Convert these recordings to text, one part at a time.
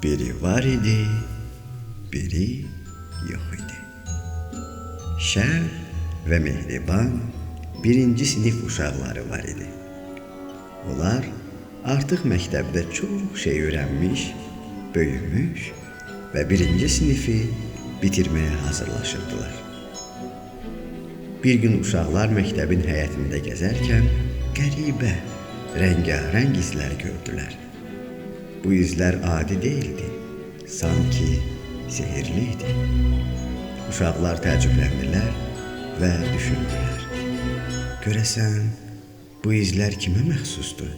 Biri var idi, biri yox idi. Şən və mehriban birinci sinif uşaqları var idi. Onlar artıq məktəbdə çox şey öyrənmiş, böyümüş və birinci sinifi bitirməyə hazırlaşırdılar. Bir gün uşaqlar məktəbin həyətində gəzərkən qəribə, rəngarəng izlər gördülər. Bu izlər adi değildi, sanki sehirliydi. Uşaqlar təəccübləndilər və düşündülər. Görəsən, bu izlər kimə məxsusdur?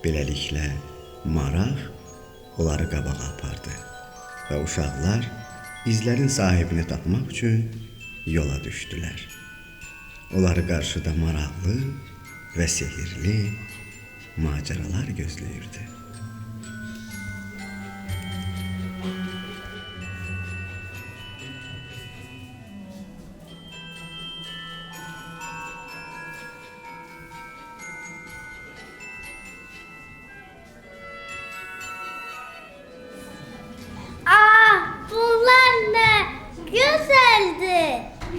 Beləliklə, maraq onları qabağa apardı və uşaqlar izlərin sahibini tapmaq üçün yola düşdülər. Onları qarşıda maraqlı və sehirli macəralar gözləyirdi.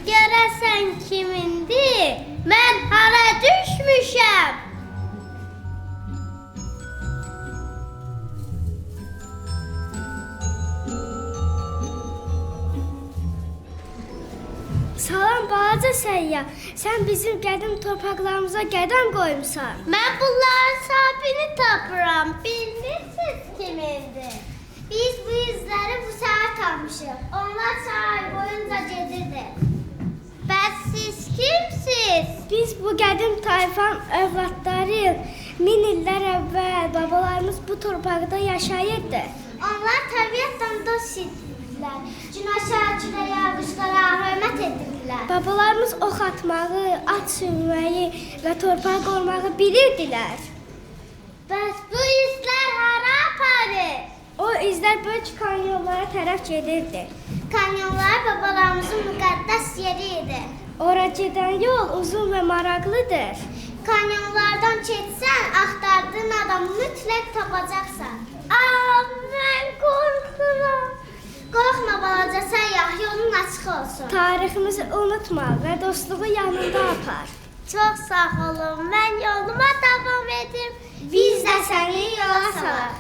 Görəsən kimindir? Mən hara düşmüşəm? Salam balaca səyyah, sən bizim qədim torpaqlarımıza qədəm qoymusan. Mən bunların sahibini tapıram. Bilmirsiniz kimindir? Biz bu izləri bu saat almışıq. Onlar çay boyunca gedirdi. Bəs siz kimsiz? Biz bu qədim tayfanın övladlarıyıq. 1000 illər əvvəl babalarımız bu torpaqda yaşayırdı. Onlar təbiətdən dost idilər. Günəşə, küləyə, quşlara hörmət edirdilər. Babalarımız ox atmağı, at sürməyi və torpağı qorumağı bilirdilər. Bəs bu izlər hara aparır? O izlər böyük kanyonlara tərəf gedirdi. Kanyonlar babalarımızın müqəddəs yeri idi. Ora gedən yol uzun və maraqlıdır. Kanyonlardan keçsən, axtardığın adamı mütləq tapacaqsan. Mən qorxuram. Qorxma balaca səyyah, yolun açıq olsun. Tariximizi unutma və dostluğu yanında apar. Çox sağ olun, mən yoluma davam edim. Biz də səni yola salaq.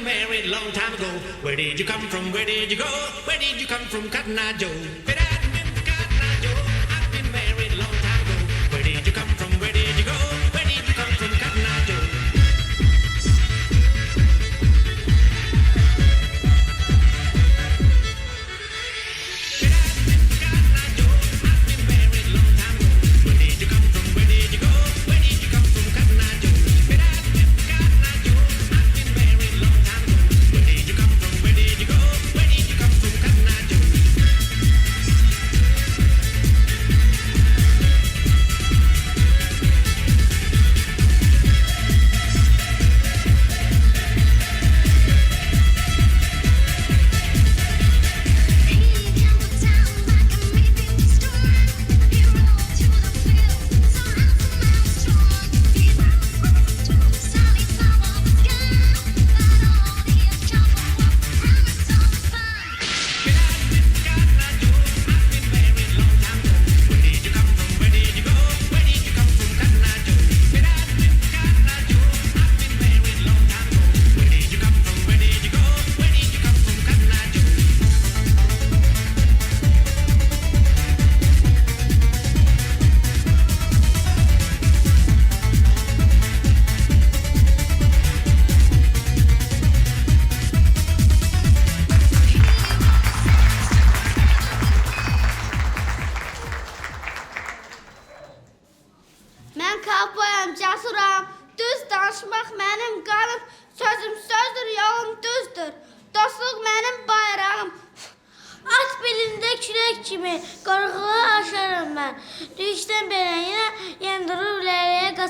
Married long time ago. Where did you come from? Where did you go? Where did you come from, Cotton Eye Joe? I've been married long time ago. Where did you come from? Where did you go? Where did you come from, Cotton Eye Joe?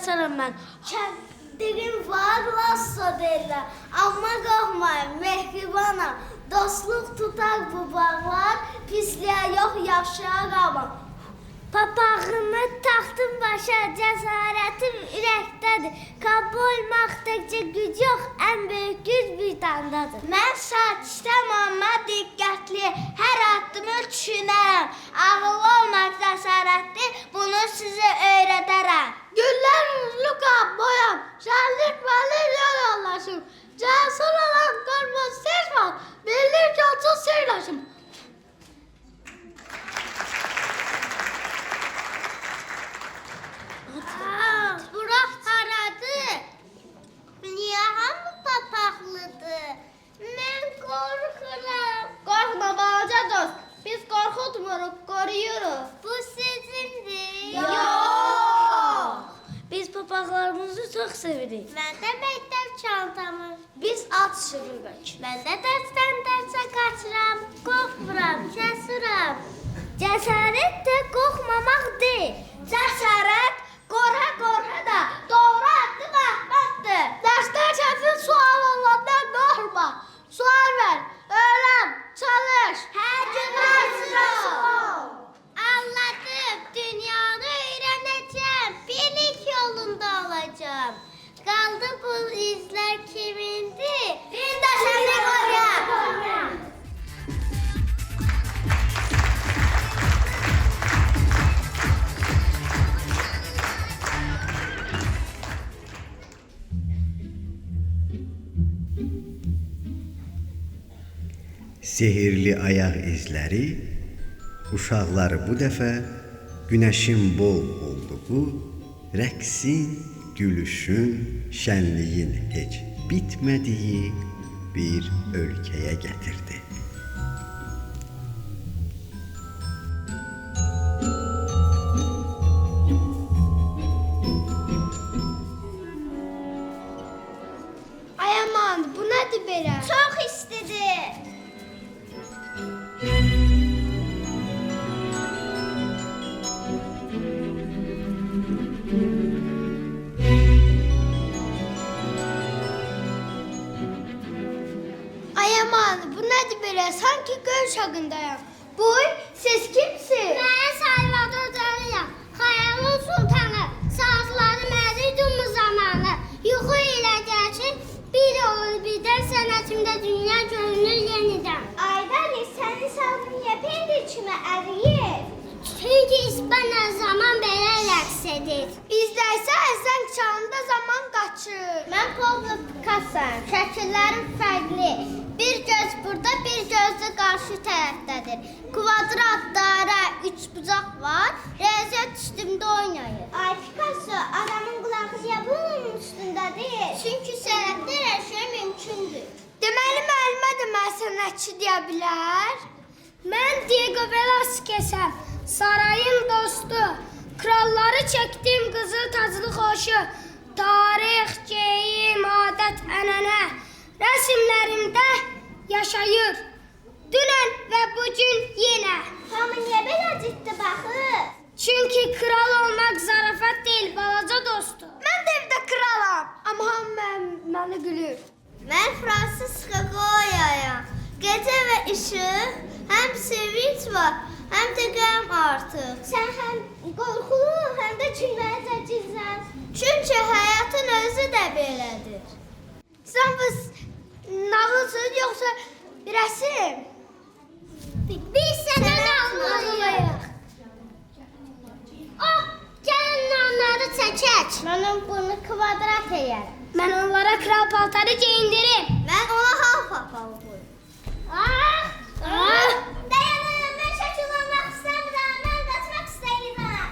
Cəsərəm mən. Kəndirim var lassa deyirlər. Amma qorxmayın, mehribanam. Dostluq tutar bu bağlar, pisliyə yox, yaxşıya qalmam. Papağımı taxtım başa, cəsarətim ürəkdədir. Qabı olmaqdıqca güc yox, ən böyük güc vicdandadır. Mən sakitəm, amma diqqətli, hər addımı düşünərəm. Ağıllı olmaq cəsarətli, bunu sizə öyrədərəm. Güllər üzlü qabboyam, şənlik məli yollaşım. Cəsur olan qormaz sezmaz, birlik yolcu seyirləşim. Bura haradır? Niyə hamı papaqlıdır? Mən qorxuram. Qorxma balaca dost, biz qorxutmuruq, qoruyuruq. Bu sizindir. Yox. Biz papaqlarımızı çox sevirik. Mən də məktəb çantamı. Biz at sürürük. Mən də dərsdən dərsə qaçıram. Qorxmuram, cəsuram. Cəsarət də qorxmamaq deyil. Cəsarət qorxa da doğru addım atmaqdır. Dərsdə çətin sual olanda qorxma. Sual ver, öyrən, çalış. Hər gün hazırım. Anladım, dünyanı öyrənəcəm. Birlik yolunda olacağım. Qaldı bu izlər kimindir? Bir də səni qoruyam. Sehirli ayaq izləri uşaqları bu dəfə günəşin bol olduğu, rəqsin, gülüşün, şənliyin heç bitmədiyi bir ölkəyə gətirdi. Ay aman, bu nədir belə? Çox istidir. Ay aman, bu nədir belə? Sanki göl şağındayam. Boy, siz kimsiniz? Mən Salvador Dalıyam. Xəyalın sultanı. Saatları məzidummu zamanı. Yuxu ilə gəlsin, bir olur birdən sənətimdə dünya görünür yenidən. Aydani, sənin salın niyə pendir kimi əriyir? Çünki İspaniya zaman belə rəqs edir. Bizdə isə əzən çağında zaman qaçır. Mən Pablo Picasso-yam. Şəkillərim fərqli. Bir göz burada, bir göz də qarşı tərəfdədir. Kvadrat, dairə, üç bucaq var. Riyaziyyat üstümdə oynayır. Ay Picasso, adamın qulağı niyə bunun üstündədir? Çünki sənətdə hər şey mümkündür. Deməli müəllimə də mən sənətçi deyə bilər. Mən Diego Velázquez'əm. Sarayın dostu. Kralları çəkdim qızıl taclı xoşu. Tarix, geyim, adət, ənənə rəsmlərimdə yaşayır. Dünən və bugün yenə. Hamı niyə belə ciddi baxır? Çünki kral olmaq zarafat deyil, balaca dostu. Mən də evdə kralam. Amma hamı məni gülür. Mən Fransiska Goya'yam. Gecə və işıq, həm sevinç var, həm də qəm artıq. Sən həm qorxulu, həm də gülməyəcə gizlən. Çünki həyatın özü də belədir. Sən bu nağılsın yoxsa bir rəsim? Biz sənə nağılmalıyıq. Gəlin nağılları çəkək. Mənim bunu kvadrat eyərəm. Mən onlara kral paltarı geyindirim. Mən ona half papalı qoyum. Dayanın, mən şəkil olmaq istəmirəm, mən qaçmaq istəyirəm.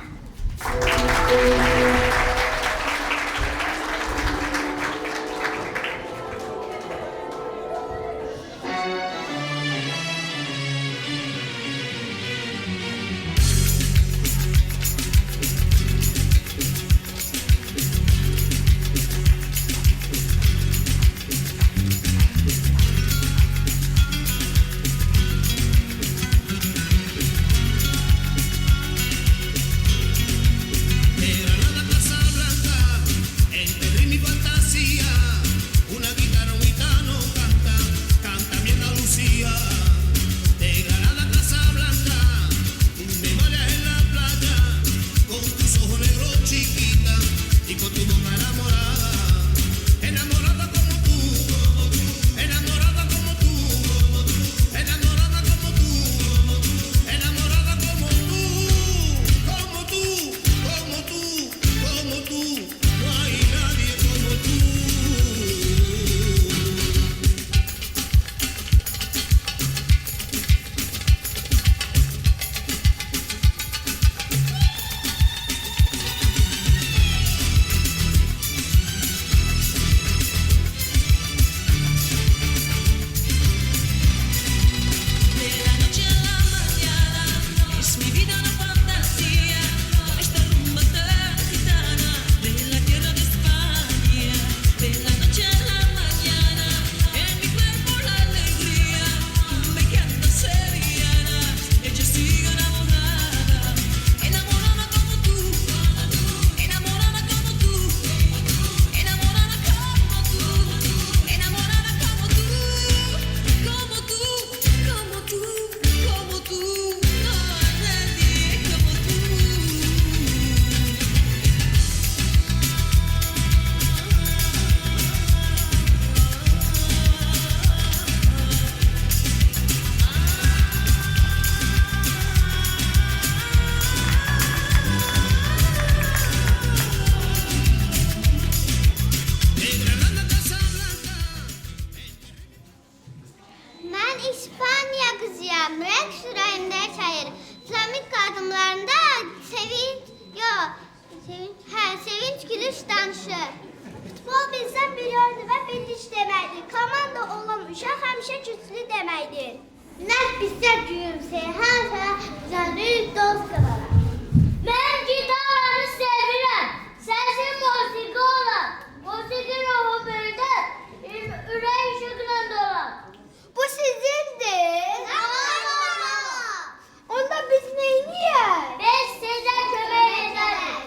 Ben İspanya kızıyam. Reks ürəyimdə çayır. Flamik adımlarında sevinç gülüş danışır. Futbol bizdən bir oyunu və birlik deməkdir. Komanda olan uşaq həmişə güclü deməkdir. Nəf bizdə gülümsəyir, həmişə zəlir dost qalaraq. Mən gitarları sevirəm. Səsim musiqi olan. Musiqi ruhu bölüdür. Ürək işıqla dolar. Bu sizindir. Onda biz neyniyək? Biz sizə kömək edərik.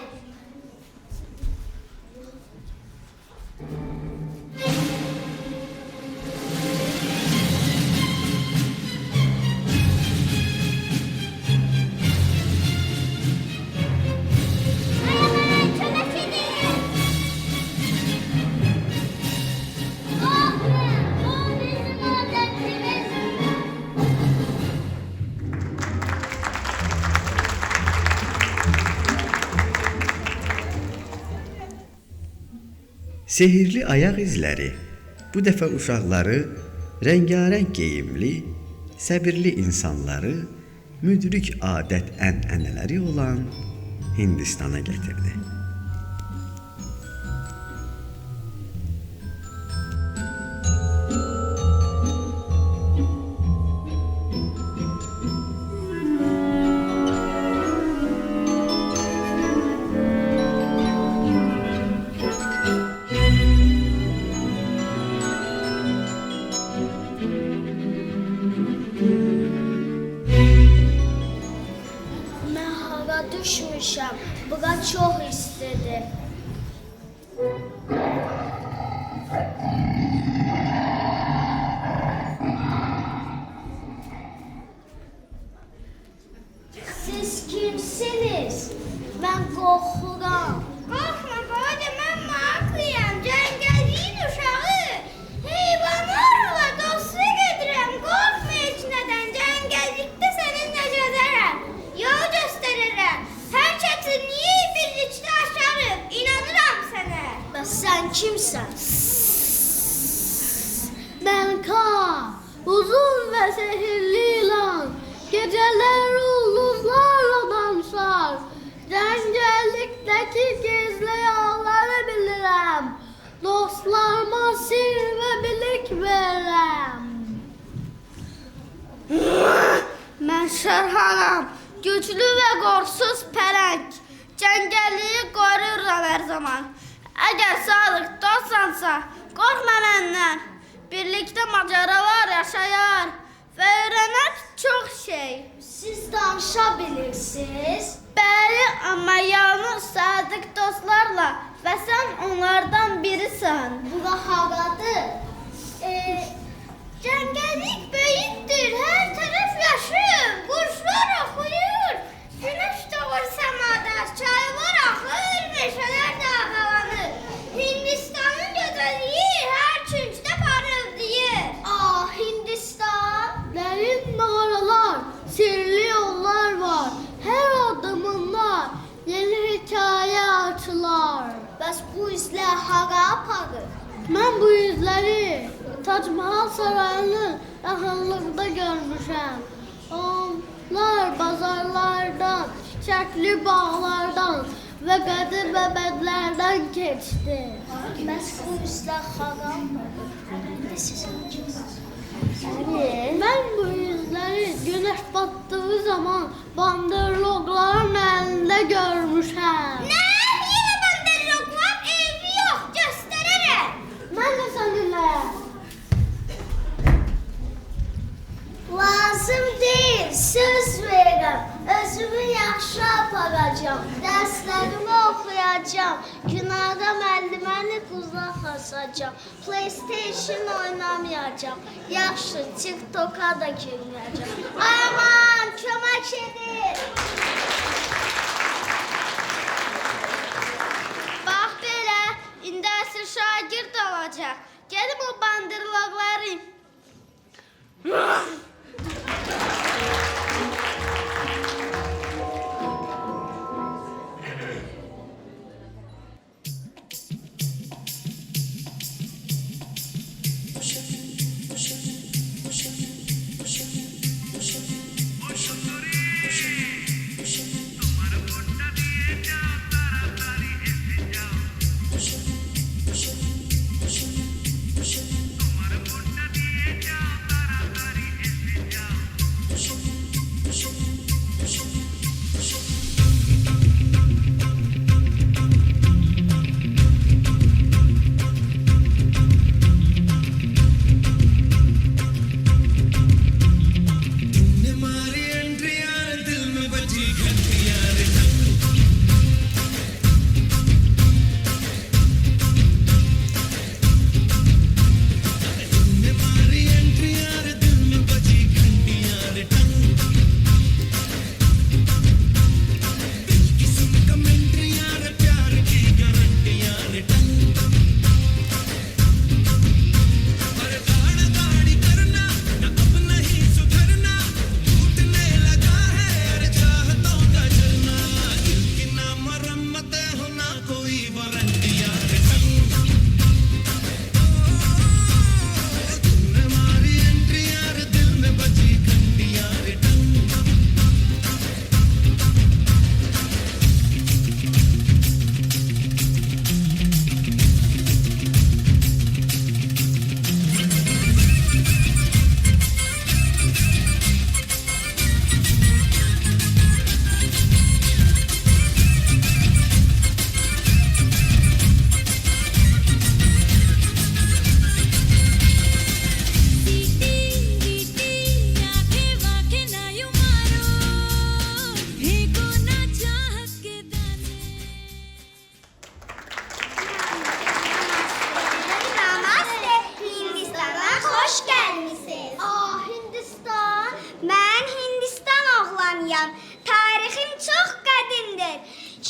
Sehirli ayaq izləri bu dəfə uşaqları rəngarəng geyimli, səbirli insanları müdrik adət-ənənələri olan Hindistana gətirdi. Mən hava düşmüşəm. Bura çox istidir. Siz kimsiniz? Mən qorxuram. Qorxma baba, mən maraqlıyam. Cəngəlliyin uşağı. Heyvanlarla dostluq edirəm. Qorxma heç nədən. Cəngəllikdə səninlə gəzərəm. Yol göstərirəm. Hər çətinliyi birlikdə aşarıq. İnanıram sənə. Bəs sən kimsən? Mən Ka, uzun və sehirli ilan, gecələr ulduzlarla danışar. Cəngəllikdəki gizli yolları bilirəm. Dostlarıma sir və bilik verirəm. Mən Şərhanam. Güclü və qorxsuz pələng. Cəngəlliyi qoruram hər zaman. Əgər sadıq dostsansa, qorxma məndən. Birlikdə macəralar yaşayar və öyrənər çox şey. Siz danışa bilirsiniz? Bəli, amma yalnız sadıq dostlarla və sən onlardan birisən. Bura havadır. Cəngəllik böyükdür, hər tərəf yaşıl, quşlar oxuyur. Günəş doğur səmada, çaylar axır, meşələr dağlanır. Hindistanın gözəlliyi hər küncdə parıldayır. Hindistan. Dərin mağaralar, sirli yollar var. Hər adımında yeni hekayə açılar. Bəs bu izlər hara aparır? Mən bu izləri Tac Mahal sarayının yaxınlığında görmüşəm. Onlar bazarlardan, çiçəkli bağlardan və qədim məbədlərdən keçdi. Bəs bu izlər hara aparır? Mən bu izləri günəş batdığı zaman bandırloqların əlində görmüşəm. Nə? Yenə bandırlıq var? Evi yox, göstərərəm. Mən də səninlə. Lazım deyil, söz verirəm. Özümü yaxşı aparacağam. Dərslərimi oxuyacağam. Günahda müəlliməni quzaq asacağam. PlayStation oynamayacağam. Yaxşı, TikTok'a da girməyəcəm. Ay aman, kömək edin. Bax belə, indi əsl şagird olacaq. Gedim o bandırloqları.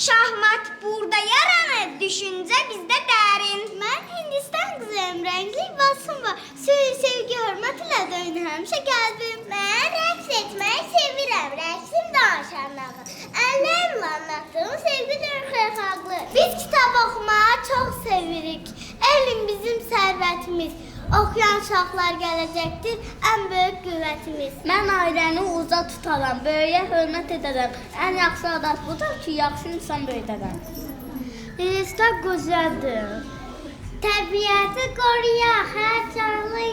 Şahmat burada yaranır, düşünce bizde dərin. Mən Hindistan qızıyam, rəngli basım var. Sevgi, hörmət ilə döyünür həmişə qəlbim. Mən rəqs etməyi sevirəm, rəqsim danışanları. Əllərimlə anlattığım sevgidir xeyirxahlı. Biz kitab oxumağı çox sevirik. Elm bizim sərvətimiz. Oxuyan uşaqlar gələcəkdir, ən böyük qüvvətimiz. Mən ailəni uca tutaram, böyüyə hörmət edərəm. Ən yaxşı adət budur ki, yaxşı insan böyüdərəm. Hindistan gözəldir. Təbiəti qoruyaq, hər canlı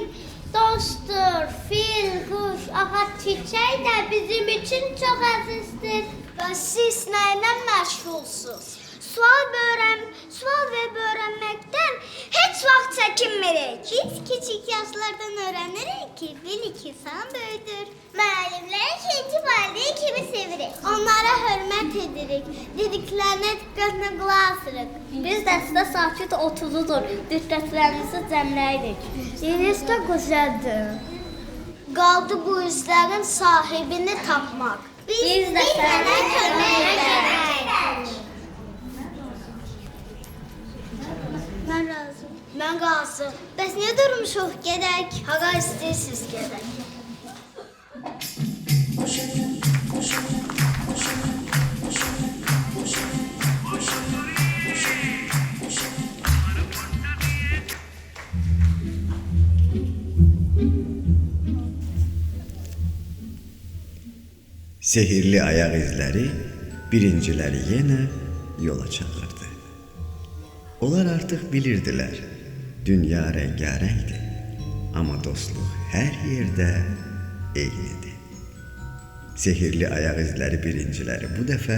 dostdur. Fil, quş, ağac, çiçək də bizim üçün çox əzizdir. Və siz nə ilə məşğulsuz? Sual verib öyrənməkdən heç vaxt çəkinmirik. Biz kiçik yaşlardan öyrənirik ki, bil insan böyüdür. Müəllimləri ikinci valideyn kimi sevirik. Onlara hörmət edirik. Dediklərinə diqqətlə qulaq asırıq. Biz dəstə sakit oturudur, diqqətlərimizi cəmləyirik. Hindistan gözəldir. Qaldı bu izlərin sahibini tapmaq. Biz də sənə kömək edərik. Mən razıyam. Mən qalsın. Bəs niyə durmuşuq? Gedək. Hara istəyirsiniz gedək. Sehirli ayaq izləri birinciləri yenə yola çağırdı. Onlar artıq bilirdilər, dünya rəngarəngdir, amma dostluq hər yerdə eynidir. Sehirli ayaq izləri birinciləri bu dəfə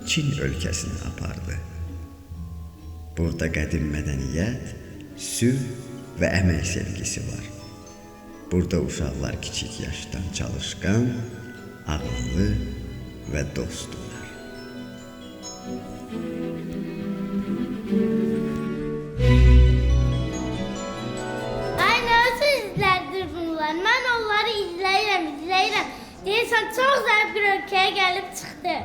Çin ölkəsinə apardı. Burada qədim mədəniyyət, sülh və əmək sevgisi var. Burada uşaqlar kiçik yaşdan çalışqan, ağıllı və dostdular. Ay, nə sözlərdir bunlar? Mən onları izləyirəm. Deyirsən, çox zərb bir ölkəyə gəlib çıxdı.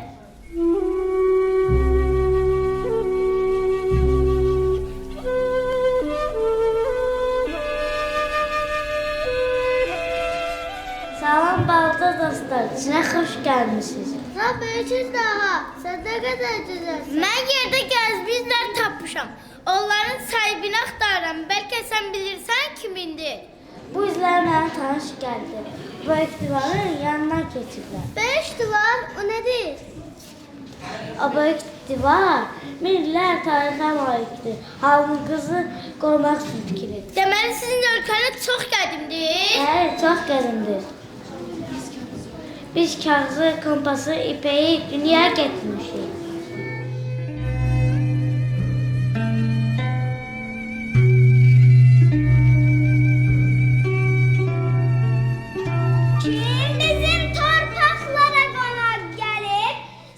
Salam balaca dostlar, sizə xoş gəlmisiniz. Böyüksüz daha, sən nə qədər gözəlsən. Mən yerdə gəzbizlər tapmışam. Onların sahibini axtarıram. Bəlkə sən bilirsən kimindir? Bu izlər mənə tanış gəldi. Böyük divarın yanından keçiblər. Böyük divar, o nədir? O böyük divar minlər tarixə malikdir. Halkımızı qorumaq üçün tikilir. Deməli sizin ölkəniz çox qədimdir? Bəli, çox qədimdir. Biz kağızı, kompası, ipeyi dünyaya getirmişik. Kim bizim torpaqlara qonaq gəlib?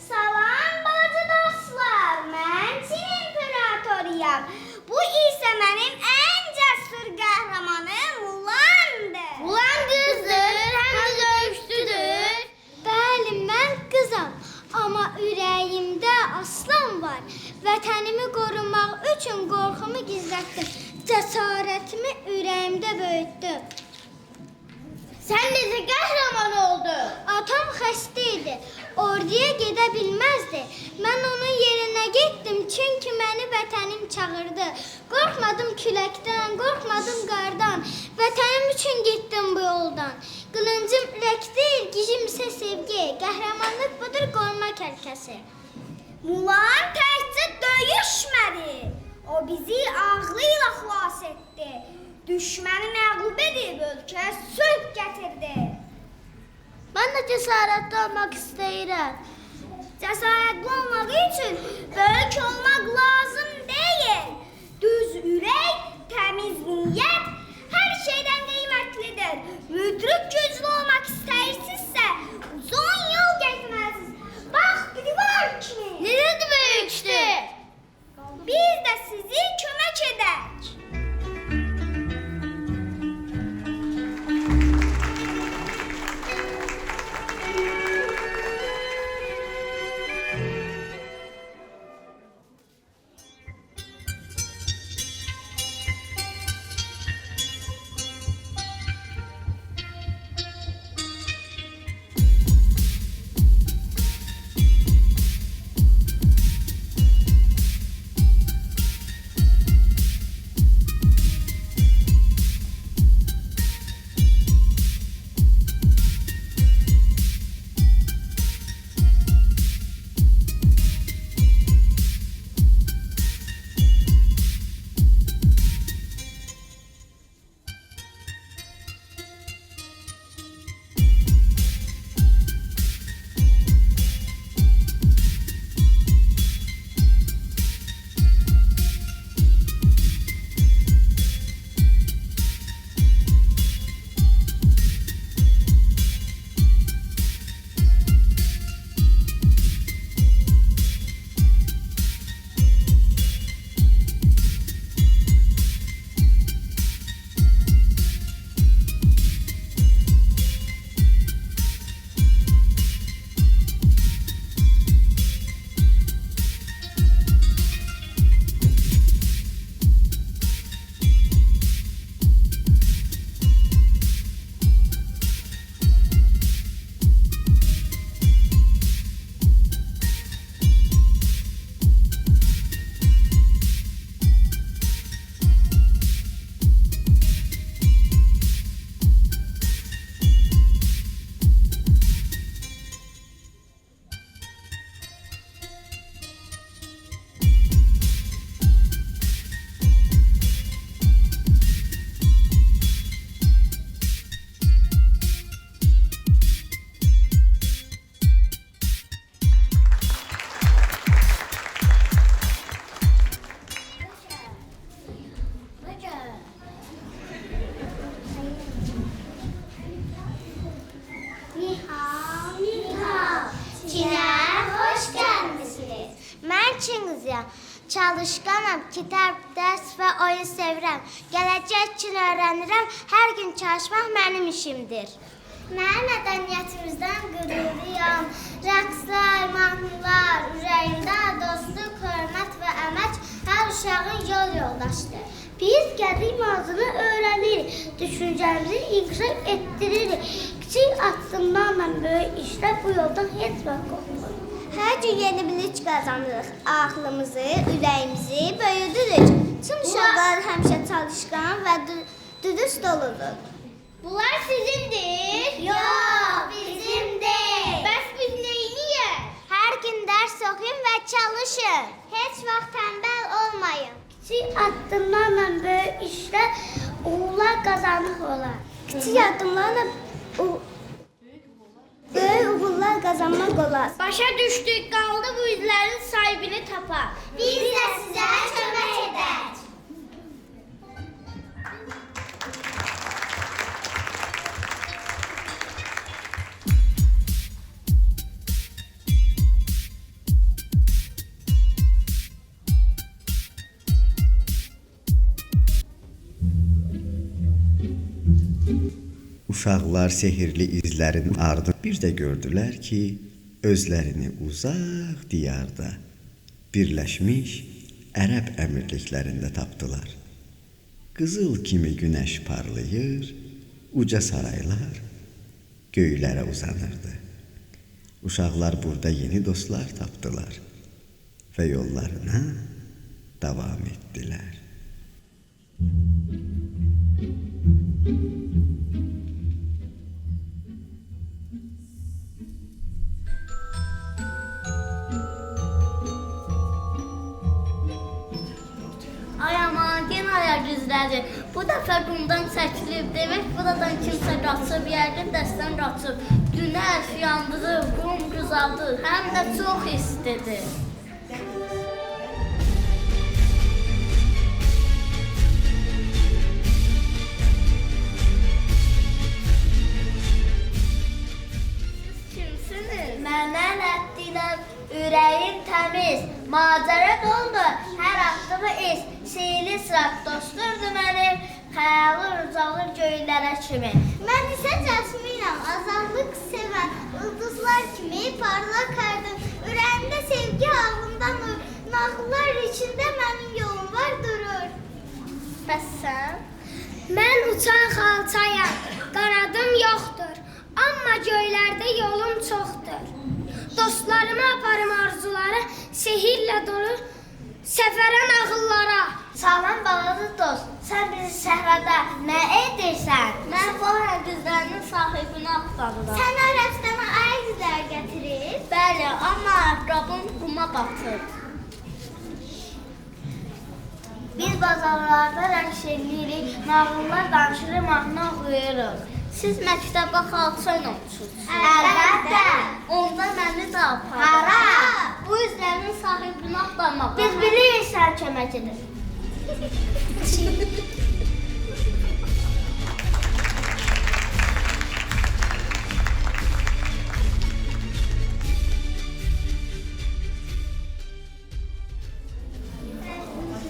Salam balaca dostlar, mən Çin imperatoruyam. Bu isə mənim ən cəsur qəhrəmanım Mulandır. Mulan qızdır, həm də döyüşçüdür. Bəli, mən qızam, amma ürəyimdə aslan var. Vətənimi qorumaq üçün qorxumu gizlətdim. Cəsarətimi ürəyimdə böyütdüm. Sən necə qəhrəman oldun? Atam xəstə idi. Orduya gedə bilməzdi. Mən onun yerinə getdim, çünki məni vətənim çağırdı. Qorxmadım küləkdən, qorxmadım qardan. Vətənim üçün getdim bu yoldan. Qılıncım ürəkdir, gücüm isə sevgi. Qəhrəmanlıq budur, qorumaq əlkəsi. Mulan təkcə döyüşmədi. O bizi ağlıyla xilas etdi. Düşməni məğlub edib ölkəyə sülh gətirdi. Mən də cəsarətli olmaq istəyirəm. Cəsarətli olmaq üçün böyük olmaq lazım deyil. Düz ürək, təmiz niyyət hər şeydən qiymətlidir. Müdrik güclü olmaq istəyirsinizsə uzun yol getməlisiniz. Bax, bir divar kimi. Necədir böyükdür? Biz də sizi kömək edək. Çalışqanam, kitab, dərs və oyun sevirəm. Gələcək üçün öyrənirəm, hər gün çalışmaq mənim işimdir. Mən mədəniyyətimizdən qürurluyam. Rəqslər, mahnılar, ürəyimdə dostluq, hörmət və əmək hər uşağın yol yoldaşdır. Biz qədim ağzını öyrənirik, düşüncəmizi inkişaf etdiririk. Kiçik addımlarla böyük işlər bu yoldan heç vaxt qorxmur. Hər gün yeni bilik qazanırıq, ağlımızı, ürəyimizi böyüdürük. Tüm uşaqlar həmişə çalışqan və dürüst olurlar. Bunlar sizindir? Yox, bizim deyil. Bəs biz neyniyək? Hər gün dərs oxuyun və çalışın. Heç vaxt tənbəl olmayın. Kiçik addımlarla böyük işlər, uğurlar qazanıq olar. Kiçik addımlarla böyük uğurlar qazanmaq olar. Başa düşdük, qaldı bu izlərin sahibini tapar. Biz də sizə kömək edək. Uşaqlar sehirli izlərin ardını bir də gördülər ki, özlərini uzaq diyarda, birləşmiş Ərəb əmirliklərində tapdılar. Qızıl kimi günəş parlayır, uca saraylar göylərə uzanırdı. Uşaqlar burada yeni dostlar tapdılar və yollarına davam etdilər. Ay aman, gen ayak izləri. Bu dəfə qumdan çəkilib, demək buradan kimsə qaçıb, yəqin dəstən qaçıb. Günəş yandırır, qum qızardır, həm də çox istidir. Siz kimsiniz? Mənə nəddilər, ürəyim təmiz, macəra doldu, hər addımı iz. Seyli sırat dosturdu mənim, xəyalım uzalır göylərə kimi. Mən isə cəsminəm, azadlıq sevən, ulduzlar kimi parlaq hərdim. Ürəyimdə sevgi ağlımda nur, nağıllar içində mənim yolum var durur. Bəs sən? Mən uçan xalçayam, qanadım yoxdur, amma göylərdə yolum çoxdur. Dostlarıma aparım arzuları, sehirlə dolur səfərə nağıllara. Salam balaca dost, sən bizi səhrada nə edirsən? Mən bu həndizlərinin sahibini axtarıram. Sən Ərəbistana ayak izlər gətirir? Bəli, amma ayaqqabım quma batır. Biz bazarlarda rəqs edirik, nağıllar danışırıq, mahnı oxuyuruq. Siz məktəbə xalça ilə uçursunuz. Əlbəttə. Onda məni də aparın. Hara? Bu izlərin sahibini axtarmaq. Biz bilirik sən kömək edir.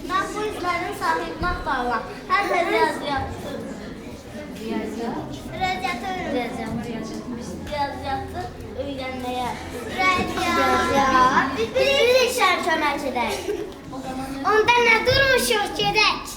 Mən bu izlərin sahibini axtarıram. Hər də riyaziyyatı. Riyaziyyatı öyrənməyə. Biz bilirik sən kömək edək. Onda nə durmuşuq, gedək.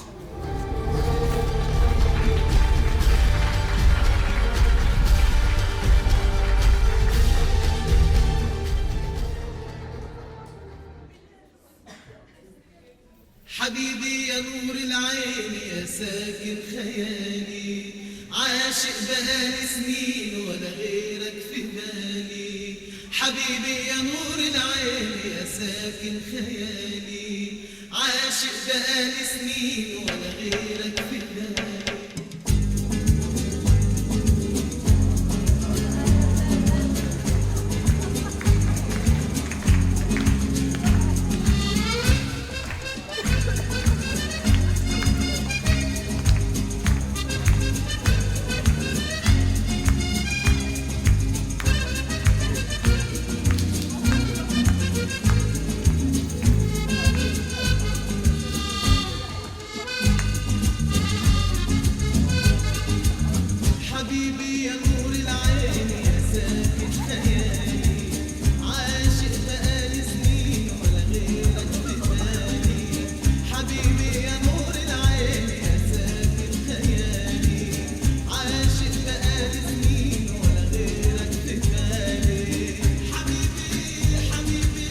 حبيبي يا نور العين يا ساكن خيالي عاشق بقالي سنين ولا غيرك في بالي حبيبي يا نور العين يا ساكن خيالي عاشق بقالي سنين ولا غيرك في بالي حبيبي يا نور العين يا ساكن خيالي عاشق بقالي سنين ولا غيرك في بالي حبيبي يا نور العين يا ساكن خيالي عاشق بقالي سنين ولا غيرك في بالي حبيبي حبيبي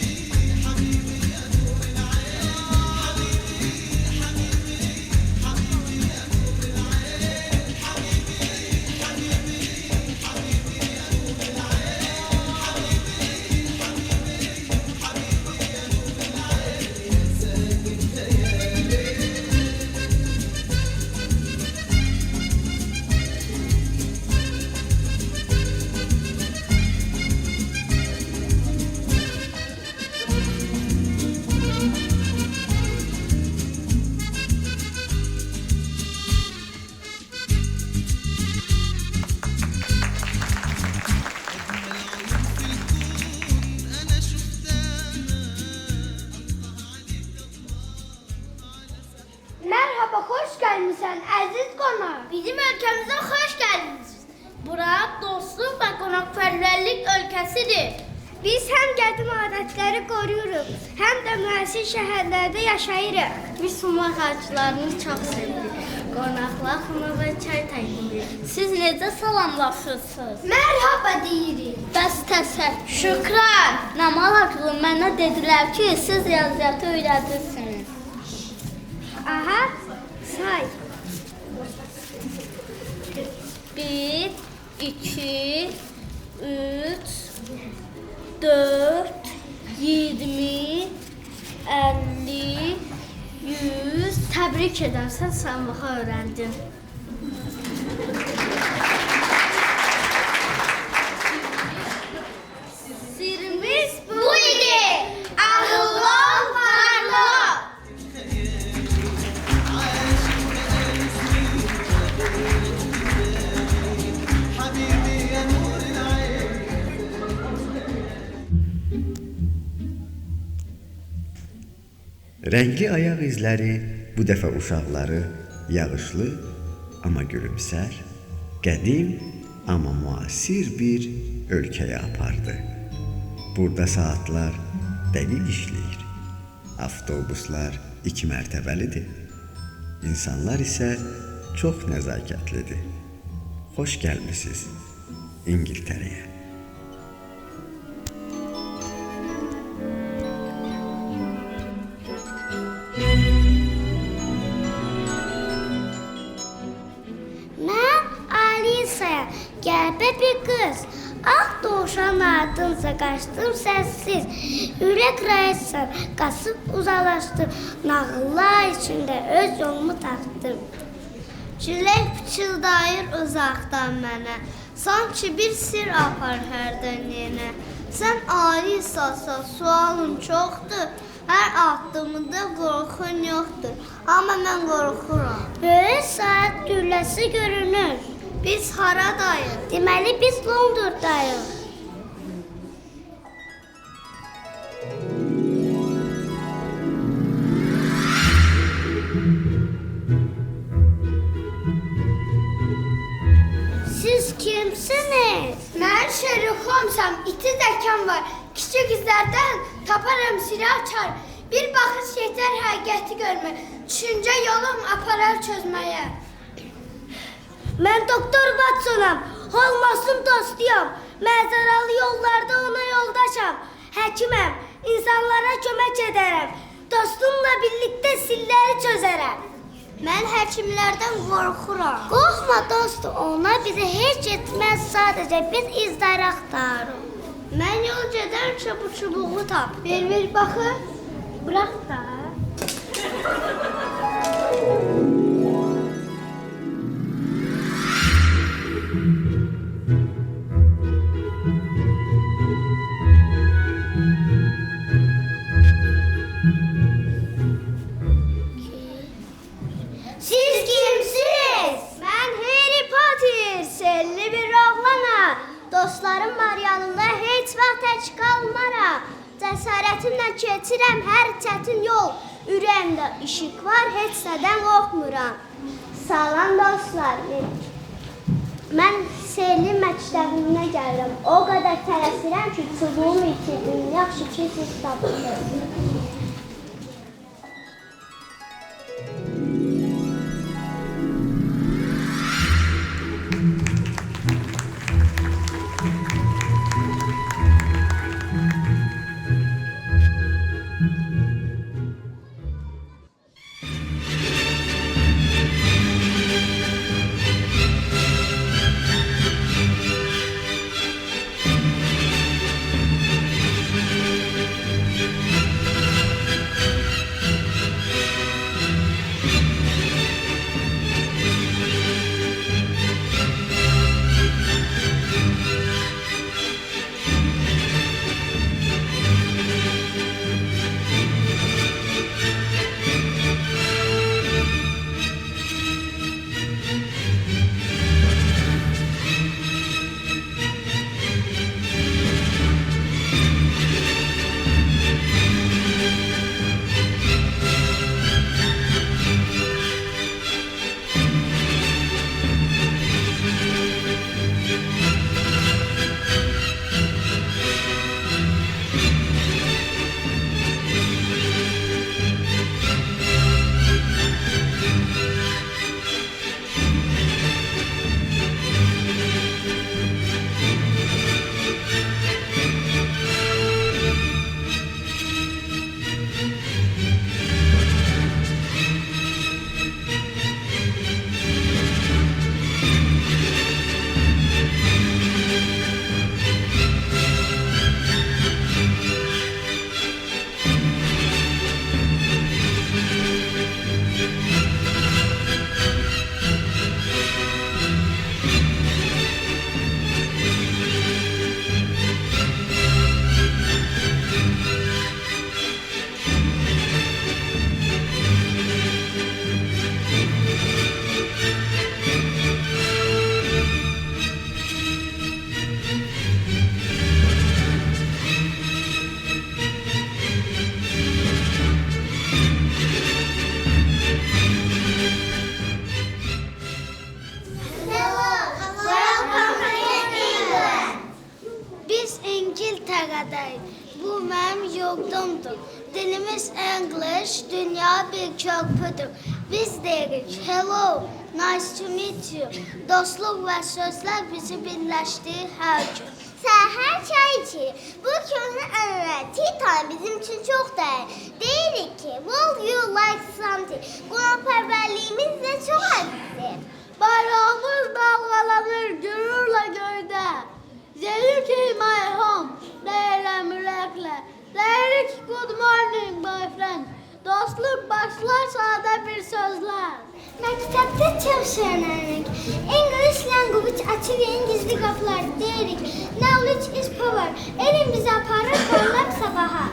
حبيبي يا نور العين حبيبي حبيبي حبيبي يا نور العين حبيبي حبيبي حبيبي يا نور العين حبيبي حبيبي حبيبي يا نور العين يا ساكن خيالي أنا شفتها Merhaba, hoş gelmişsin aziz konak. Bizim ülkemize hoş geldiniz. Bura dostluq və qonaqpərvərlik ölkəsidir. Biz hem qədim adətləri qoruyuruq, hem de müəssir şəhərlərdə yaşayırıq. Biz sumaq ağaclarını çox sevirik. Qonaqlarla və çay təqdim. Siz necə salamlaşırsınız? Merhaba deyirik. Bəs təşəkkür. Şükran. Namal haqlı mənə dedilər ki, siz riyaziyyatı öyrədirsiniz. Aha, say. 1, 2, 3, 4, 20, 50, 100. Təbrik edirəm, sən saymağı öyrəndin. Sirrimiz bu idi. Ağıllı ol, varlı ol. حبيبي يا نور العين Rəngli ayaq izləri bu dəfə uşaqları yağışlı, amma gülümsər, qədim, amma müasir bir ölkəyə apardı. Burada saatlar dəqiq işləyir. Avtobuslar 2 mərtəbəlidir. İnsanlar isə çox nəzakətlidir. Xoş gəlmisiniz İngiltərəyə. Mən Alisaya, qəlbə bir qız. Ağ dovşan ardınca qaçdım səssiz. Ürək rəyəsən qasıb uzalaşdım. Nağıllar içində öz yolumu tapdım. Külək pıçıldayır uzaqdan mənə. Sanki bir sir apar hərdən yenə. Sən Alisasa, sualın çoxdur. Hər addımında qorxun yoxdur. Amma mən qorxuram. Böyük saat gülləsi görünür. Biz haradayıq? Deməli biz Londondayıq. Siz kimsiniz? Mən Sherlock Holmes'am. İti zəkam var. Kiçik izlərdən taparım sirri açar. Bir baxış yetər həqiqəti görmək. Düşüncə yolum aparar çözməyə. Mən doktor Watsonam. Holmes'un dostuyam. Məzəralı yollarda ona yoldaşam. Həkiməm. İnsanlara kömək edərəm. Dostumla birlikdə silləri çözərəm. Mən həkimlərdən qorxuram. Qorxma dostu, ona bizə heç etməz, sadəcə biz izləri axtarırıq. Mən yol gedərkə bu çubuğu tap. Ver baxın. Bırax da. Siz kimsiniz? Mən Harry Potter, selli bir oğlana. Dostlarım var yanımda, heç vaxt tək qalmaram. Cəsarətimlə keçirəm hər çətin yol. Ürəyimdə işıq var, heç nədən qorxmuram. Salam dostlar. Mən Selin məktəbinə gəlirəm. O qədər tələsirəm ki, çubuğumu itirdim. Yaxşı ki, siz tapdınız. Bu mənim yurdumdur. Dilimiz English, dünya bir körpüdür. Biz deyirik hello, nice to meet you. Dostluq və sözlər bizi birləşdirir hər gün. Səhər çay içir. Bu köhnə ənənə tea time bizim üçün çox dəyərli. Deyirik ki, will you like something? Qonaqpərvərliyimiz də çox əzizdir. Bayrağımız dalgalanır gürürlə göydə. Gelir ki my home, deyirəm ürəklə. Deyirik good morning my friend. Dostluq başlar sadə bir sözlər. Məktəbdə çox öyrənirik. English language açır gizli qapılar. Deyirik knowledge is power. Elm bizi aparır parlaq sabaha.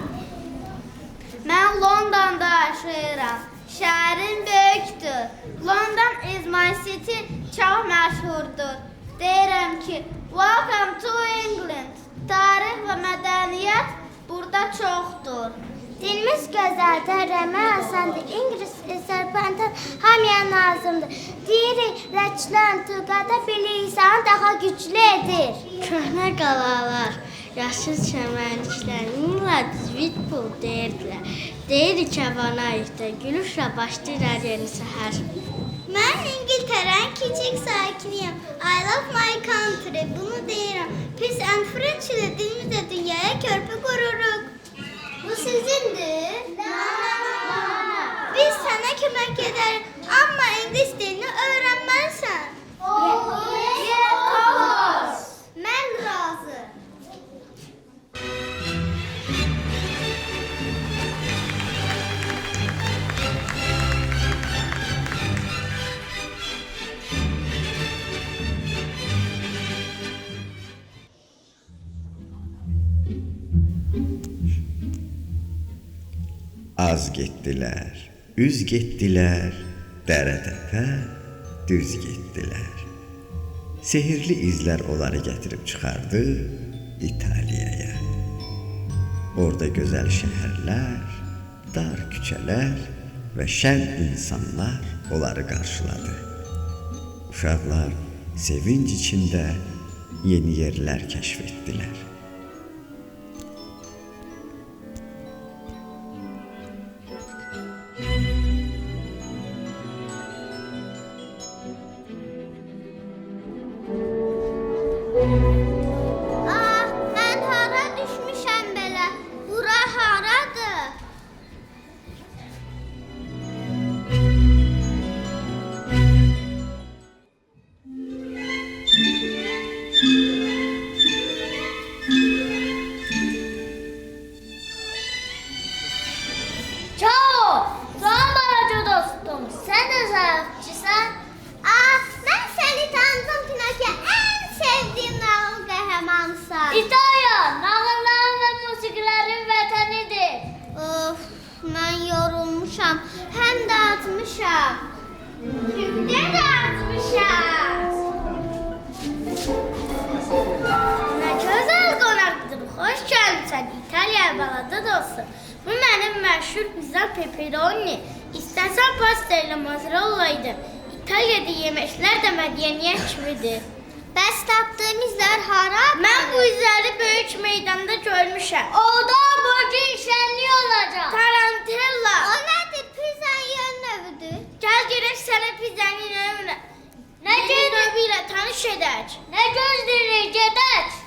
Mən Londonda yaşayıram. Şəhərim böyükdür. London is my city çox məşhurdur. Deyirəm ki, welcome to England. Tarix və mədəniyyət burada çoxdur. Dilimiz gözəldir, rəmə asandır. İngilis sərpəntin hamıya lazımdır. Deyirik rəçlən tuqada bilirsən daha güclü edir. Köhnə qalalar, yaşıl çəmənliklər, Mladivit bu deyirdilər. Deyirik kəvana ayıqda, gülüşlə başlayır yeni səhər. Mən İngiltərənin kiçik sakiniyəm. I love my country. Bunu deyirəm. Peace and French ilə dilimizlə dünyaya körpü qururuq. Bu sizindir? Biz sənə kömək edərik. Amma ingilis dilini öyrənməlisən. Mən razı. Az getdilər, üz getdilər, dərə-təpə düz getdilər. Sehirli izlər onları gətirib çıxardı İtaliyaya. Orada gözəl şəhərlər, dar küçələr və şən insanlar onları qarşıladı. Uşaqlar sevinç içinde yeni yerler keşfettiler. Mən hara düşmüşəm belə? Bura haradır? Ciao! Salam balaca dostum. Sen de zarafatçısan. Mən səni tanıdım Pinokyo. Ən sevdiyim nağıl qəhrəmanısan. İtalya, nağılların ve musikilerin vətənidir. Of, mən yorulmuşam. Həm də atmışam. Kimdə də atmışam. Ne güzel qonaqdır. Hoş gəlmişsən İtalya balaca dostum. Bu mənim məşhur pizza pepperoni. İstəsən pasta ilə mozzarella idi. İtalya'da yeməklər də mədəniyyət kimidir. Bəs tapdığım izlər hara? Mən bu izləri böyük meydanda görmüşəm. Orada bugün şənlik olacaq. Tarantella. O nədir? Pizzanın yön növüdür. Gəl görək sənə pizzanın növünə. Nə növü ilə tanış edək. Nə gözləyirik, gedək.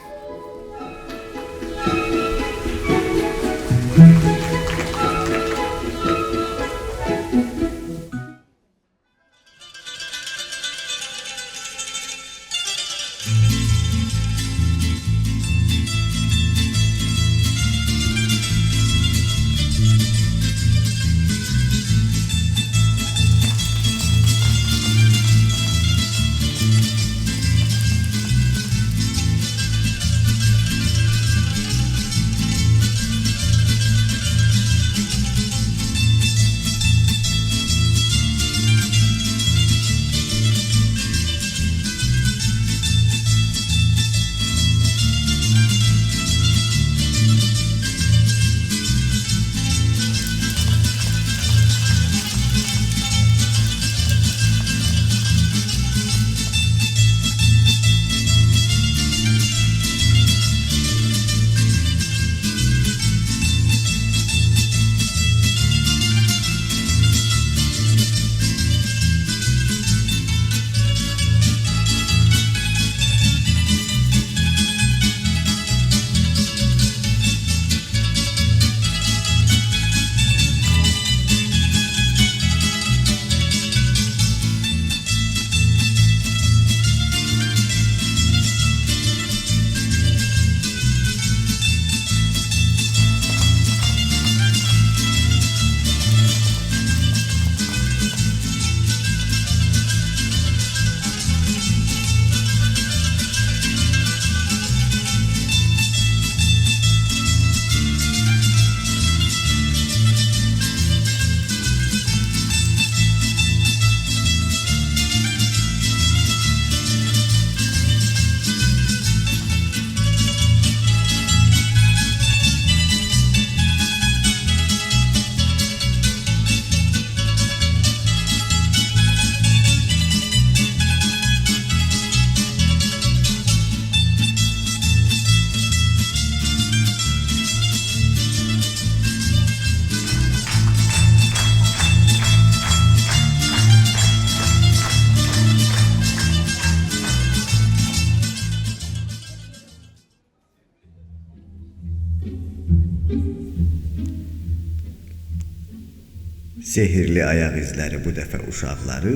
Zehirli ayak izləri bu dəfə uşaqları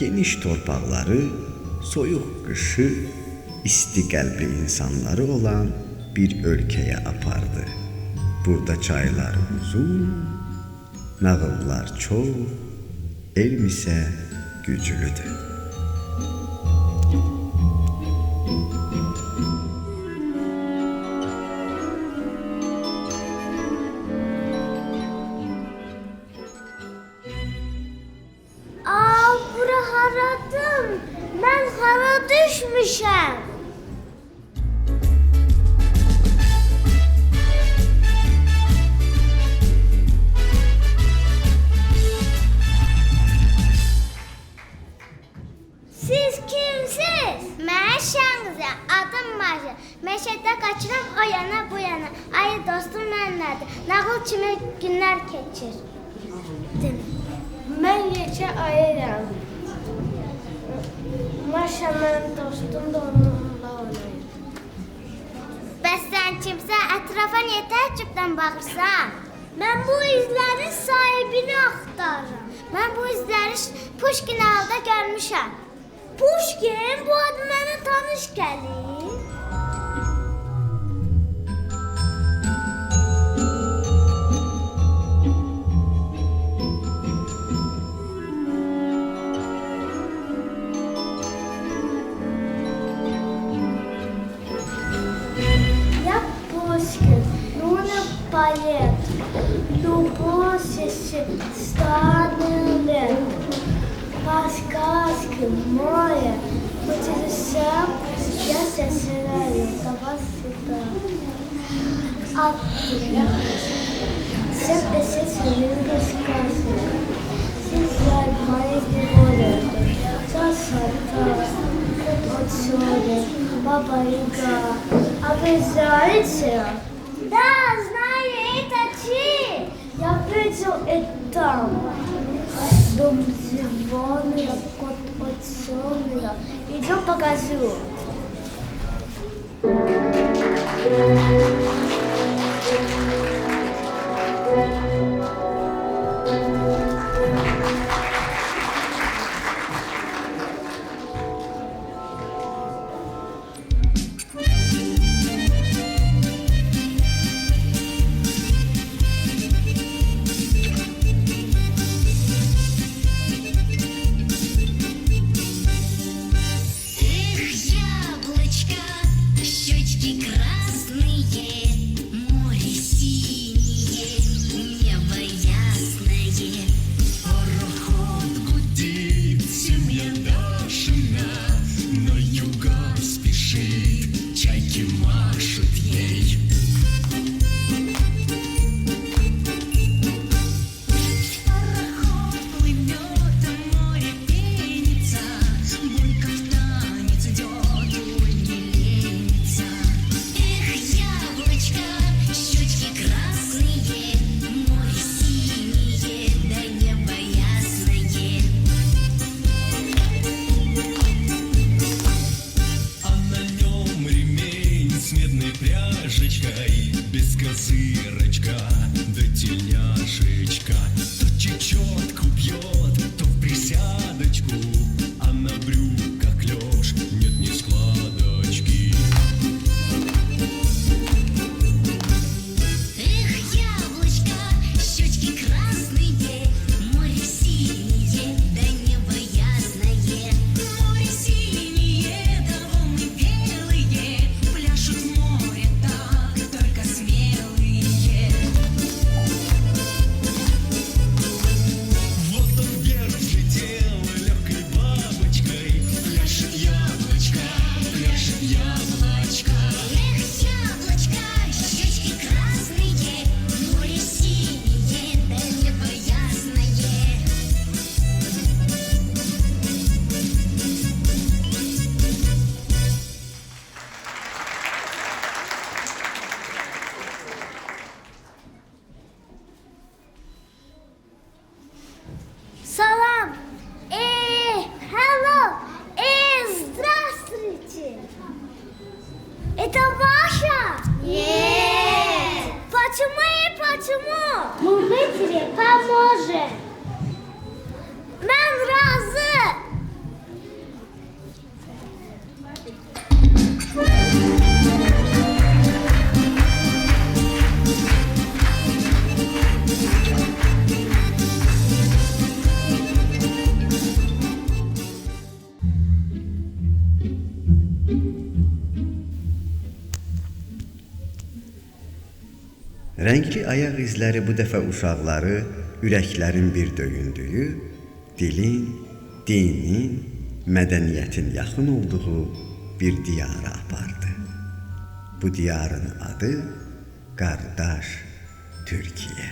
geniş torpaqları, soyuq qışı, isti qəlbli insanları olan bir ölkəyə apardı. Burada çaylar uzun, nağıllar çox, elm isə güclüdür. Bura haradım? Mən hara düşmüşəm? Siz kimsiz? Ruziya, adım Maja. Məşəddə qaçıram o yana bu yana. Ay dostum mən nədir? Nağıl kimi günlər keçir. Mən yekə ayıram. Maşa mənim dostum da onunla oynayır. Bəs sən kimsə ətrafa niyə təəccübdən baxırsan? Mən bu izlərin sahibini axtarıram. Mən bu izləri Puşkin halda görmüşəm. Puşkin, bu adı mənə tanış gəlir. Я Пушкин, Луна поет, любовь станет лет. По сказке море, путешествия, я сосираю, давай сюда. А ты, всем любят сказки. Сейчас мои герои, красота, отсюда, Баба Яга. А вы знаете? Да, знаю, это ты. Я видел это. Дом зеленый, кот отсюда. Идем покажу. Яблочко, щечки красные, море синее, небо ясное. Пароход гудит, семья Дашина на юга спешит, чайки машут ей. Пароход плывет, а море пенится, Бунька в танец идет, ой, не ленится. Эх, яблочко, щечки красные, море синее, да небо ясное. А на нем ремень с медной пряжечкой, без козырочка, да тельняшечка. То чечетку бьет, то в присядочку, а на брюках клеш нет ни складочки. Эх, яблочко, щечки красные, море синее, да небо ясное. Море синее, да волны белые, пляшут в море так, только смелые. Вот он вверх взлетел легкой бабочкой, пляшет яблочко, пляшет яблочко. Эх, яблочко, щечки красные, море синее, да небо ясное. Салам. Hello. Здравствуйте. Это ваша? Нет. Почему и почему? Мы тебе поможем. Mən razı. Rəngli ayaq izləri bu dəfə uşaqları ürəklərin bir döyündüyü, dilin, dinin, mədəniyyətin yaxın olduğu bir diyara apardı. Bu diyarın adı qardaş Türkiyə.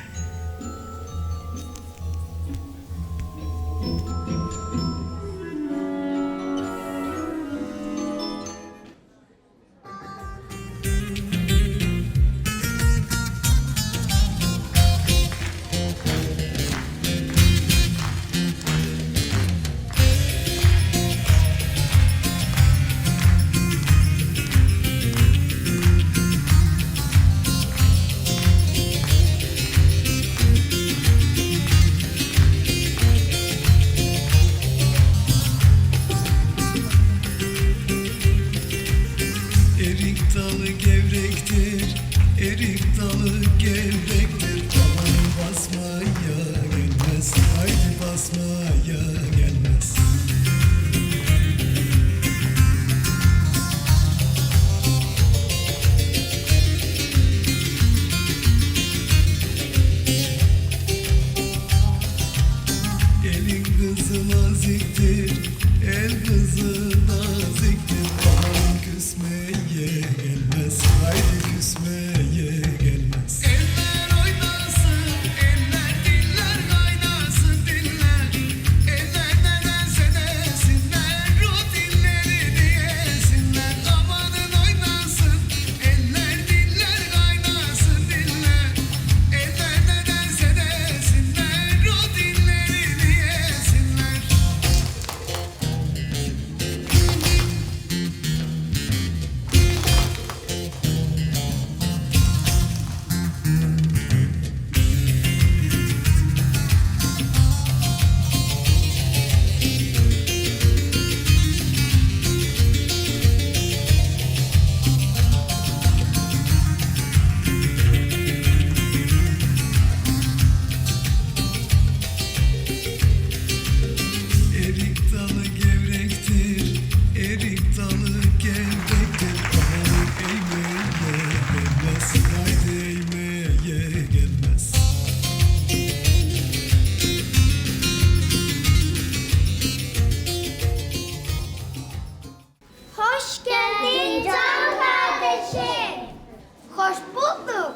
Hoş bulduk.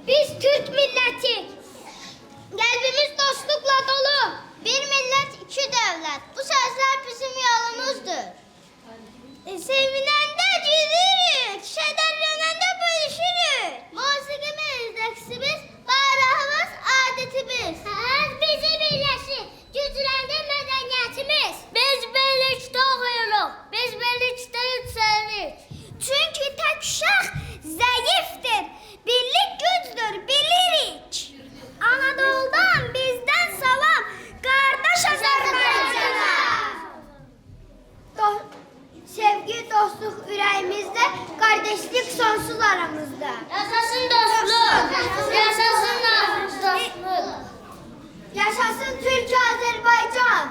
Biz Türk milleti. Qalbimiz dostluqla dolu. Bir millet, iki devlet. Bu sözler bizim yolumuzdur. Sevinəndə gülürük, kədərlənəndə bölüşürük. Musiqimiz, rəqsimiz, bayrağımız, adetimiz. Bizi birləşir, gücləndir mədəniyyətimiz. Biz birlikdə oxuyuruq, biz birlikdə yüksəlirik. Çünki tək uşaq zəifdir, birlik gücdür, bilirik. Anadoludan bizdən salam, qardaş Azərbaycana. Sevgi, dostluq ürəyimizdə, qardaşlıq sonsuz aramızda. Yaşasın dostluq, yaşasın dostluq. Yaşasın Türkiye, Azerbaycan.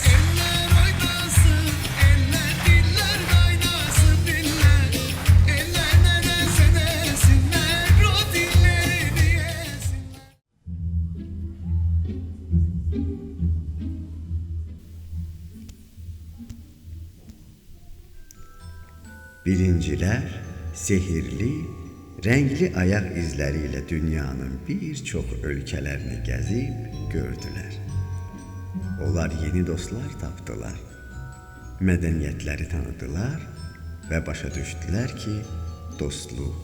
Eller oynasın, eller diller kaynasın diller. Eller neresi desinler, o dilleri yesinler. Birincilər sehirli, rəngli ayaq izləri ilə dünyanın bir çox ölkələrini gəzib gördülər. Onlar yeni dostlar tapdılar, mədəniyyətləri tanıdılar və başa düşdülər ki, dostluq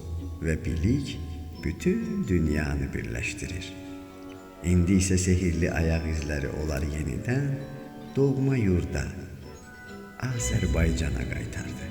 və bilik bütün dünyanı birləşdirir. İndi isə sehirli ayaq izləri onları yenidən doğma yurda, Azərbaycana qaytardı.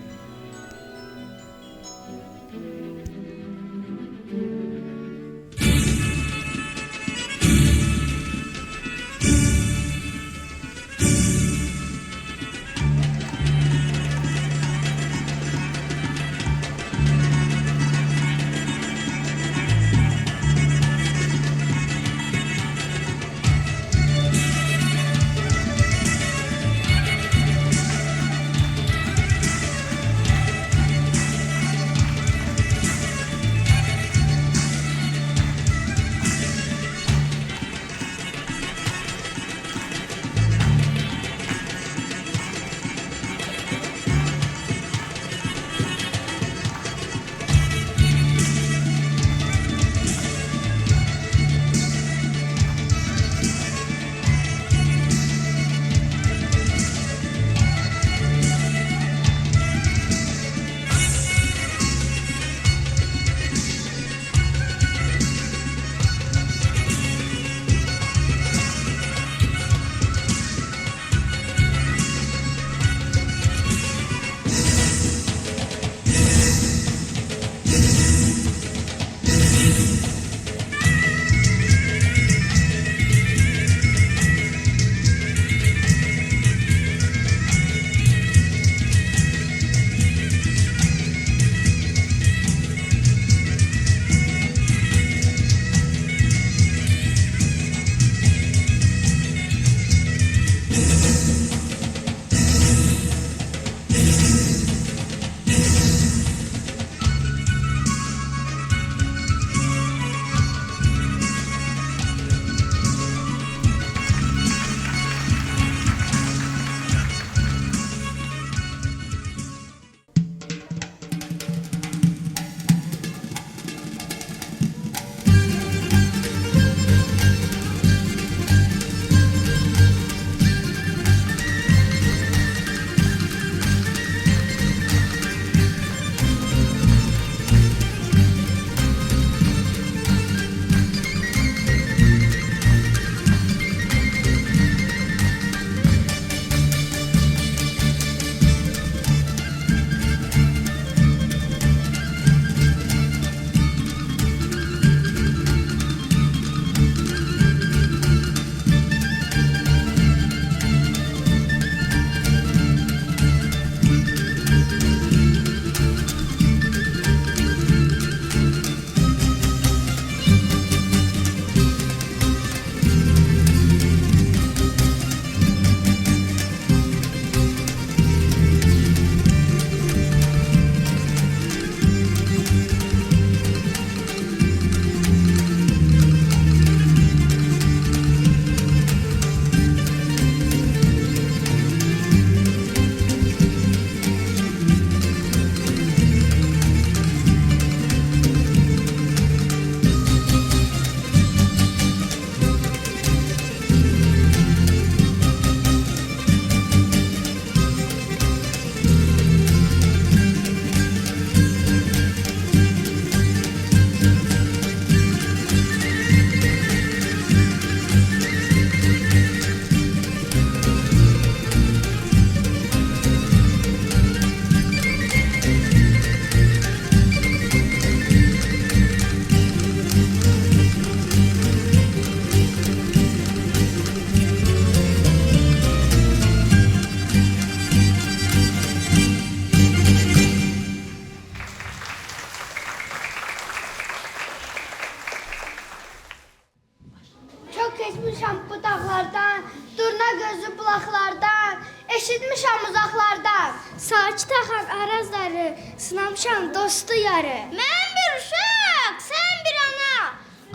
eşitmişəm uzaqlardan. Sakit axan arazları, sınamışam dostu yarı. Mən bir uşaq, sən bir ana.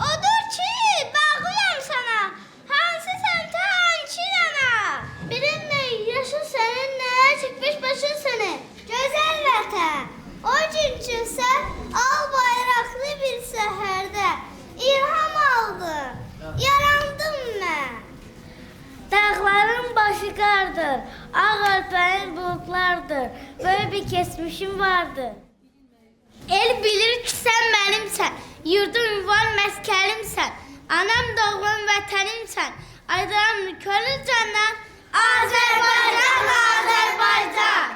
Odur ki, bağlıyam sana. Hansı səmtə, hansı yana? Bilinmə, yaşın sənin, nəyə çıxmış başın səni? Gözəl vətən, o gün üçün sən al bayraqlı bir səhərdə ilham aldın, yarandım mən. Dağların başı qardır, ağ örpənin bulutlardır, böyle bir kesmişim vardır. El bilir ki sən mənimsən, yurdum yuvan məskəlimsən, anam doğum vətənimsən, aydıram könül candan, Azərbaycan, Azərbaycan.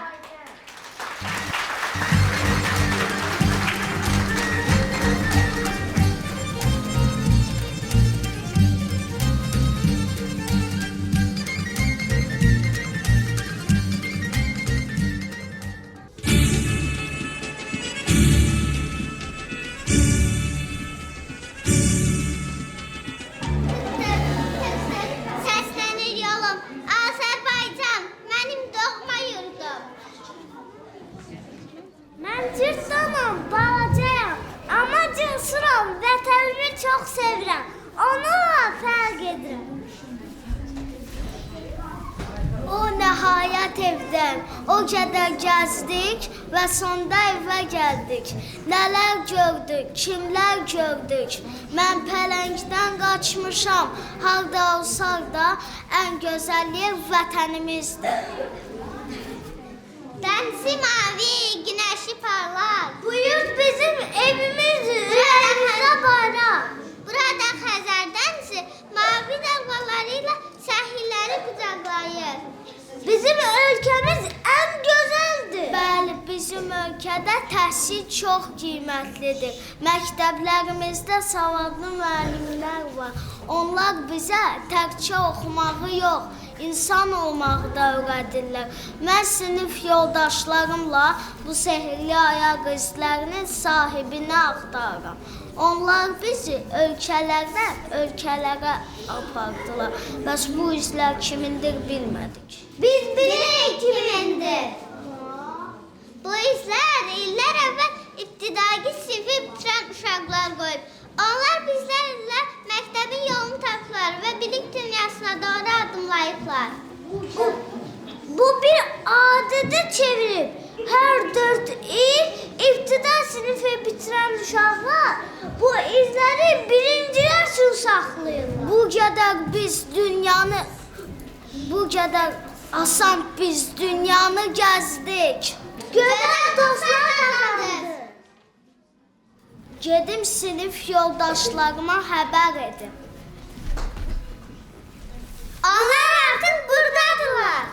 Səslənir yolum, Azərbaycan, mənim doğma yurdum. Mən cırtdanam, balacayam, amma cınsuram, vətənimi çox sevirəm, onunla fərq edirəm. O nəhayət evdən, o qədər gəzdik və sonda evə gəldik. Nələr gördük, kimlər gördük. Mən pələngdən qaçmışam, harda olsaq da ən gözəl yer vətənimizdir. Dənizi mavi, günəşi parlaq. Bu yurt bizim evimizdir, ürəyimizdə bayraq. Burada Xəzər dənizi mavi dalğalarıyla sahilləri qucaqlayır. Bizim ölkəmiz ən gözəldir. Bəli, bizim ölkədə təhsil çox qiymətlidir. Məktəblərimizdə savadlı müəllimlər var. Onlar bizə təkcə oxumağı yox, insan olmağı da öyrədirlər. Mən sinif yoldaşlarımla bu sehrli ayaq izlərinin sahibini axtarıram. Onlar bizi ölkələrə apardılar. Bəs bu izlər kimindir bilmədik. Biz bilirik kimindir. Bu izlər illər əvvəl ibtidai sinfi bitirən uşaqlar qoyub. Onlar bizlərlə məktəbin yolunu tapıblar və bilik dünyasına doğru adımlayıblar. Bu bir adətə çevirib. Hər 4 il ibtidai sinfi bitirən uşaqlar bu izləri birincilər üçün saxlayırlar. Bu qədər asan biz dünyanı gəzdik. Görən dostlar qazandı. Gedim sinif yoldaşlarıma xəbər edim. Onlar artıq buradadırlar.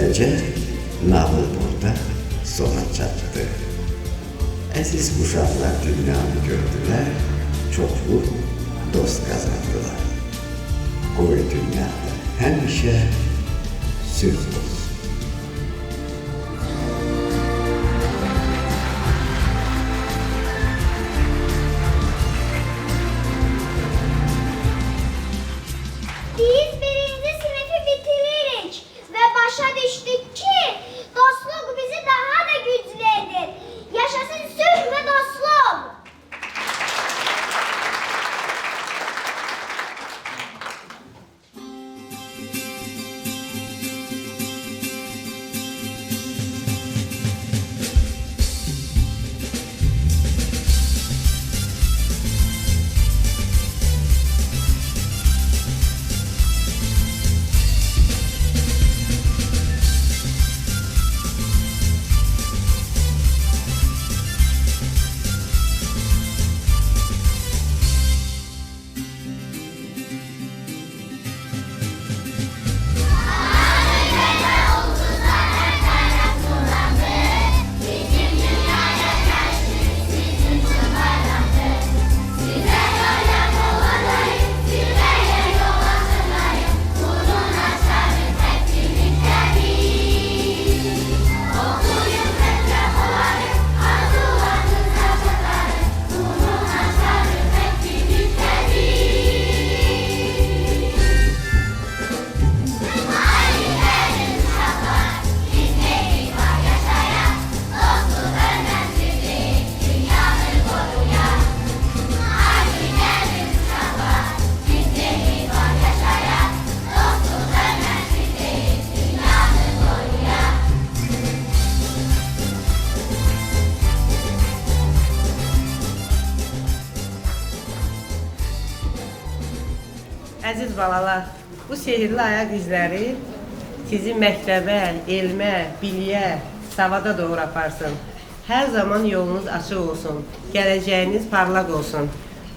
Beləcə nağıl burada sona çatdı. Əziz uşaqlar dünyanı gördülər, çoxlu dost qazandılar. Qoy dünyada həmişə sülh olsun. Biz birinci sınıfı bitiririk ve başa düştük ki dostluk bizi daha da güçlü eder. Yaşasın sülh ve dostluk. Əziz balalar, bu sehirli ayaq izləri sizi məktəbə, elmə, biliyə, savada doğru aparsın. Hər zaman yolunuz açıq olsun, gələcəyiniz parlaq olsun.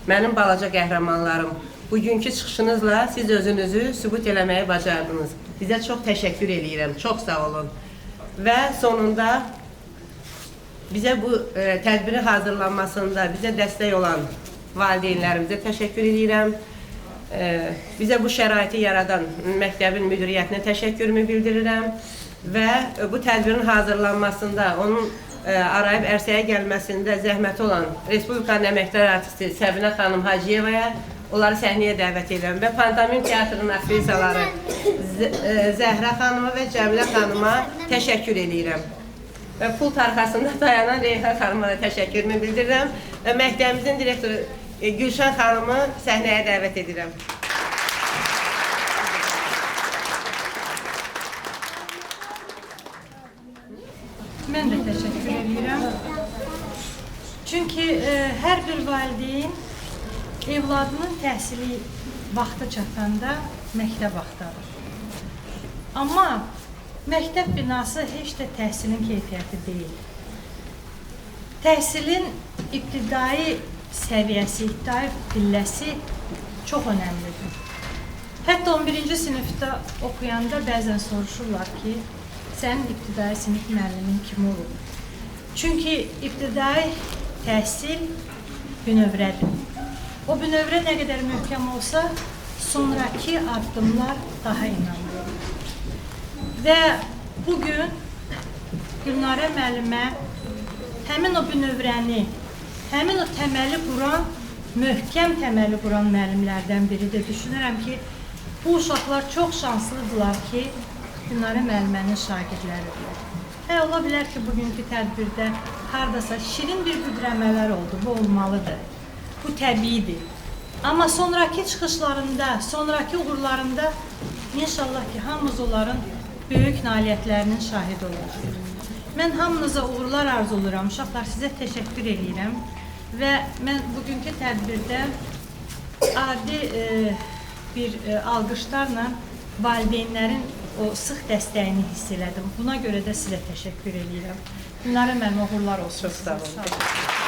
Mənim balaca qəhrəmanlarım, bugünkü çıxışınızla siz özünüzü sübut eləməyi bacardınız. Sizə çox təşəkkür edirəm, çox sağ olun. Və sonunda bizə bu tədbirin hazırlanmasında bizə dəstək olan valideynlərimizə təşəkkür edirəm. Bizə bu şəraiti yaradan məktəbin müdiriyyətinə təşəkkürümü bildirirəm və bu tədbirin hazırlanmasında, onun arayıb ərsəyə gəlməsində zəhməti olan Respublikanın əməkdar artisti Səbinə xanım Hacıyevaya onları səhnəyə dəvət edirəm və Pantomim Teatrının aktrisaları Zəhrə xanıma və Cəmilə xanıma təşəkkür edirəm. Və pult arxasında dayanan Reyhan xanıma da təşəkkürümü bildirirəm və məktəbimizin direktoru Gülşən xanımı səhnəyə dəvət edirəm. Mən də təşəkkür edirəm. Çünki hər bir valideyn evladının təhsili vaxtı çatanda məktəb axtarır. Amma məktəb binası heç də təhsilin keyfiyyəti deyil. Təhsilin ibtidai səviyyəsi, ibtidai pilləsi çox önəmlidir. Hətta 11-ci sinifdə oxuyanda bəzən soruşurlar ki, sənin ibtidai sinif müəllimin kim olub? Çünki ibtidai təhsil bünövrədir. O bünövrə nə qədər möhkəm olsa, sonraki addımlar daha inanlı olur. Və bugün Gülnarə müəllimə həmin o bünövrəni, həmin o təməli quran, möhkəm təməli quran müəllimlərdən biridir. Düşünürəm ki, bu uşaqlar çox şanslıdırlar ki, Gülnarə müəllimənin şagirdləridirlər. Ola bilər ki, bugünkü tədbirdə haradasa şirin bir büdrəmələr oldu, bu olmalıdır. Bu təbiidir. Amma sonraki çıxışlarında, sonraki uğurlarında inşallah ki, hamımız onların böyük nailiyyətlərinin şahidi olacaq. Mən hamınıza uğurlar arzuluram, uşaqlar, sizə təşəkkür edirəm və mən bugünkü tədbirdə adi bir alqışlarla valideynlərin o sıx dəstəyini hiss elədim. Buna görə də sizə təşəkkür edirəm. Gülnarə müəllimə uğurlar olsun. Çox sağ olun.